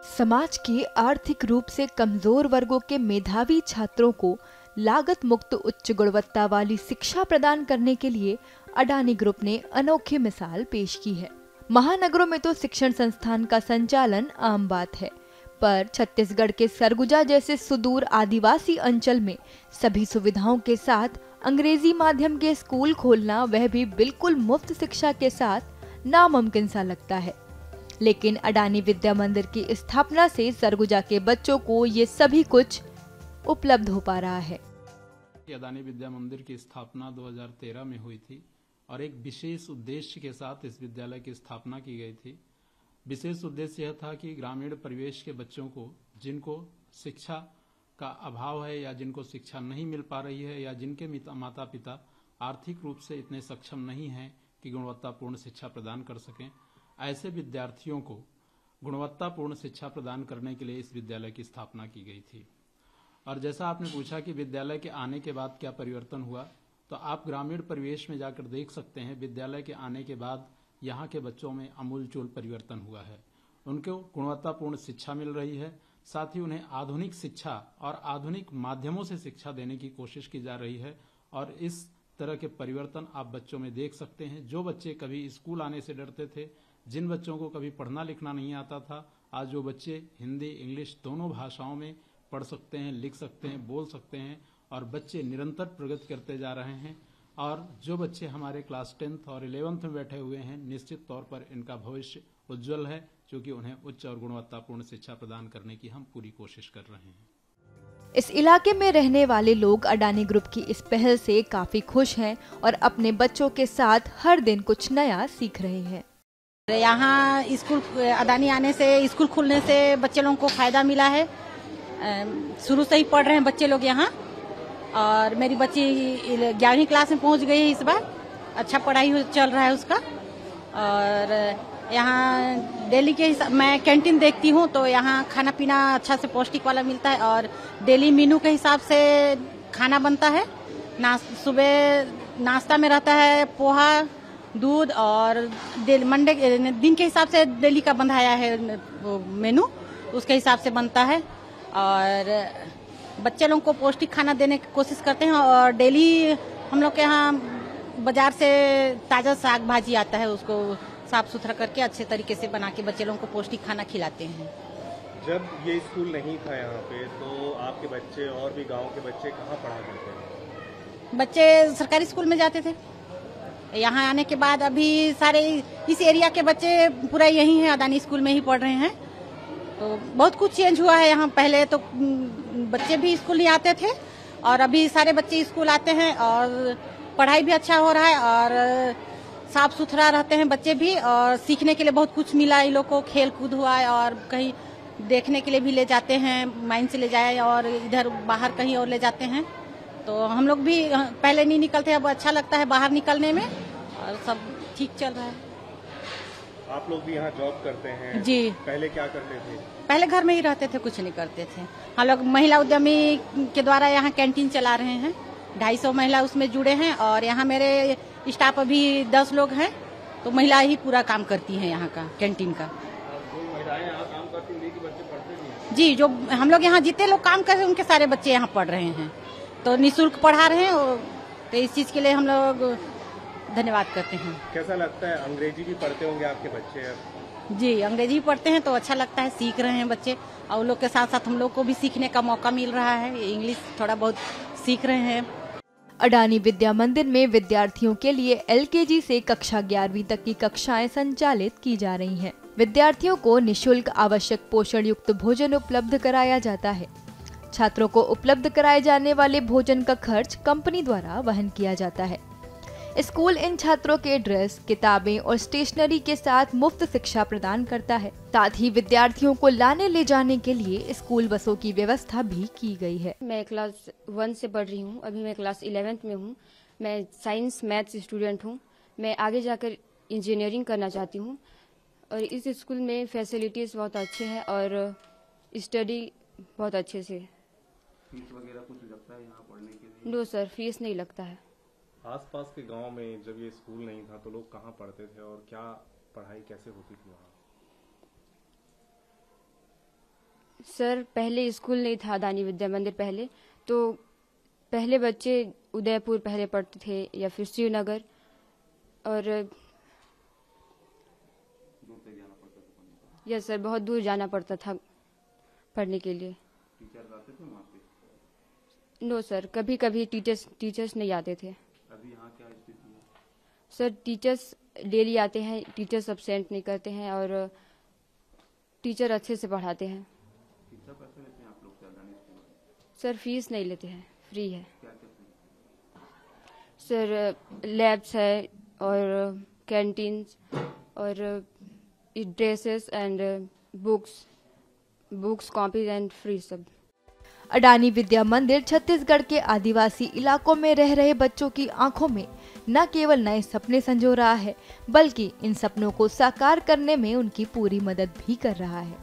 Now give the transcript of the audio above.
समाज के आर्थिक रूप से कमजोर वर्गों के मेधावी छात्रों को लागत मुक्त उच्च गुणवत्ता वाली शिक्षा प्रदान करने के लिए अडानी ग्रुप ने अनोखी मिसाल पेश की है। महानगरों में तो शिक्षण संस्थान का संचालन आम बात है, पर छत्तीसगढ़ के सरगुजा जैसे सुदूर आदिवासी अंचल में सभी सुविधाओं के साथ अंग्रेजी माध्यम के स्कूल खोलना, वह भी बिल्कुल मुफ्त शिक्षा के साथ, नामुमकिन सा लगता है। लेकिन अडानी विद्या मंदिर की स्थापना से सरगुजा के बच्चों को ये सभी कुछ उपलब्ध हो पा रहा है। अडानी विद्या मंदिर की स्थापना 2013 में हुई थी और एक विशेष उद्देश्य के साथ इस विद्यालय की स्थापना की गई थी। विशेष उद्देश्य यह था कि ग्रामीण परिवेश के बच्चों को, जिनको शिक्षा का अभाव है या जिनको शिक्षा नहीं मिल पा रही है या जिनके माता पिता आर्थिक रूप से इतने सक्षम नहीं हैं कि गुणवत्तापूर्ण शिक्षा प्रदान कर सकें, ऐसे विद्यार्थियों को गुणवत्तापूर्ण शिक्षा प्रदान करने के लिए इस विद्यालय की स्थापना की गई थी। और जैसा आपने पूछा कि विद्यालय के आने के बाद क्या परिवर्तन हुआ, तो आप ग्रामीण परिवेश में जाकर देख सकते हैं विद्यालय के आने के बाद यहाँ के बच्चों में आमूलचूल परिवर्तन हुआ है। उनको गुणवत्तापूर्ण शिक्षा मिल रही है, साथ ही उन्हें आधुनिक शिक्षा और आधुनिक माध्यमों से शिक्षा देने की कोशिश की जा रही है। और इस तरह के परिवर्तन आप बच्चों में देख सकते हैं। जो बच्चे कभी स्कूल आने से डरते थे, जिन बच्चों को कभी पढ़ना लिखना नहीं आता था, आज जो बच्चे हिंदी इंग्लिश दोनों भाषाओं में पढ़ सकते हैं, लिख सकते हैं, बोल सकते हैं और बच्चे निरंतर प्रगति करते जा रहे हैं। और जो बच्चे हमारे क्लास 10th और 11th में बैठे हुए हैं, निश्चित तौर पर इनका भविष्य उज्जवल है, क्योंकि उन्हें उच्च और गुणवत्तापूर्ण शिक्षा प्रदान करने की हम पूरी कोशिश कर रहे हैं। इस इलाके में रहने वाले लोग अडानी ग्रुप की इस पहल से काफी खुश हैं और अपने बच्चों के साथ हर दिन कुछ नया सीख रहे हैं। यहाँ स्कूल अडानी आने से, स्कूल खुलने से बच्चे लोगों को फायदा मिला है। शुरू से ही पढ़ रहे हैं बच्चे लोग यहाँ, और मेरी बच्ची 11वीं क्लास में पहुँच गई है इस बार। अच्छा पढ़ाई चल रहा है उसका। और यहाँ डेली के हिसाब, मैं कैंटीन देखती हूँ तो यहाँ खाना पीना अच्छा से पौष्टिक वाला मिलता है और डेली मेनू के हिसाब से खाना बनता है। सुबह नाश्ता में रहता है पोहा, दूध, और मंडे दिन के हिसाब से डेली का बंधाया है मेनू, उसके हिसाब से बनता है। और बच्चे लोगों को पौष्टिक खाना देने की कोशिश करते हैं। और डेली हम लोग के यहाँ बाजार से ताजा साग भाजी आता है, उसको साफ सुथरा करके अच्छे तरीके से बना के बच्चे लोगों को पौष्टिक खाना खिलाते हैं। जब ये स्कूल नहीं था यहाँ पे, तो आपके बच्चे और भी गांव के बच्चे कहाँ पढ़ा करते थे? बच्चे सरकारी स्कूल में जाते थे। यहाँ आने के बाद अभी सारे इस एरिया के बच्चे पूरा यही है, अडानी स्कूल में ही पढ़ रहे हैं। तो बहुत कुछ चेंज हुआ है यहाँ। पहले तो बच्चे भी स्कूल नहीं आते थे और अभी सारे बच्चे स्कूल आते हैं और पढ़ाई भी अच्छा हो रहा है और साफ सुथरा रहते हैं बच्चे भी। और सीखने के लिए बहुत कुछ मिला इन लोग को, खेल कूद हुआ है और कहीं देखने के लिए भी ले जाते हैं, माइन से ले जाए और इधर बाहर कहीं और ले जाते हैं। तो हम लोग भी पहले नहीं निकलते, अब अच्छा लगता है बाहर निकलने में और सब ठीक चल रहा है। आप लोग भी यहाँ जॉब करते हैं? जी। पहले क्या करते थे? पहले घर में ही रहते थे, कुछ नहीं करते थे। हम लोग महिला उद्यमी के द्वारा यहाँ कैंटीन चला रहे हैं। 250 महिला उसमें जुड़े हैं और यहाँ मेरे स्टाफ अभी 10 लोग हैं, तो महिला ही पूरा काम करती हैं यहाँ का कैंटीन का। जो महिलाएं यहाँ काम करती हैं, बच्चे पढ़ते भी हैं? जी, जो हम लोग यहाँ जितने लोग काम कर रहे हैं उनके सारे बच्चे यहाँ पढ़ रहे हैं, तो निःशुल्क पढ़ा रहे हैं। तो इस चीज के लिए हम लोग धन्यवाद करते हैं। कैसा लगता है? अंग्रेजी भी पढ़ते होंगे आपके बच्चे? जी, अंग्रेजी पढ़ते हैं तो अच्छा लगता है, सीख रहे हैं बच्चे और उन लोग के साथ साथ हम लोग को भी सीखने का मौका मिल रहा है। इंग्लिश थोड़ा बहुत सीख रहे हैं। अडानी विद्या मंदिर में विद्यार्थियों के लिए LKG से कक्षा 11वीं तक की कक्षाएं संचालित की जा रही हैं। विद्यार्थियों को निःशुल्क आवश्यक पोषण युक्त भोजन उपलब्ध कराया जाता है। छात्रों को उपलब्ध कराए जाने वाले भोजन का खर्च कंपनी द्वारा वहन किया जाता है। स्कूल इन छात्रों के ड्रेस, किताबें और स्टेशनरी के साथ मुफ्त शिक्षा प्रदान करता है। साथ ही विद्यार्थियों को लाने ले जाने के लिए स्कूल बसों की व्यवस्था भी की गई है। मैं क्लास 1 से पढ़ रही हूँ, अभी मैं क्लास 11th में हूँ। मैं साइंस मैथ्स स्टूडेंट हूँ। मैं आगे जाकर इंजीनियरिंग करना चाहती हूँ और इस स्कूल में फैसिलिटीज बहुत अच्छे हैं और स्टडी बहुत अच्छे से। फीस वगैरह कुछ लगता है यहाँ पढ़ने के लिए? नो सर, फीस नहीं लगता है। आसपास के गांव में जब ये स्कूल नहीं था तो लोग कहाँ पढ़ते थे और क्या पढ़ाई कैसे होती थी वहाँ? सर पहले स्कूल नहीं था अदानी विद्या मंदिर पहले, तो पहले बच्चे उदयपुर पहले पढ़ते थे या फिर श्रीनगर, और यस सर बहुत दूर जाना पड़ता था पढ़ने के लिए। टीचर आते थे वहाँ पे? नो सर, कभी कभी टीचर्स नहीं आते थे। अभी यहाँ क्या स्थिति है? सर टीचर्स डेली आते हैं, टीचर्स अब्सेंट नहीं करते हैं और टीचर अच्छे से पढ़ाते हैं। कितना पैसा लेते हैं आप लोग अदानी स्कूल में? सर फीस नहीं लेते हैं, फ्री है। क्या क्या फ्री? सर लैब्स है और कैंटीन्स और dresses and books copies and free सब। अडानी विद्या मंदिर छत्तीसगढ़ के आदिवासी इलाकों में रह रहे बच्चों की आंखों में न केवल नए सपने संजो रहा है, बल्कि इन सपनों को साकार करने में उनकी पूरी मदद भी कर रहा है।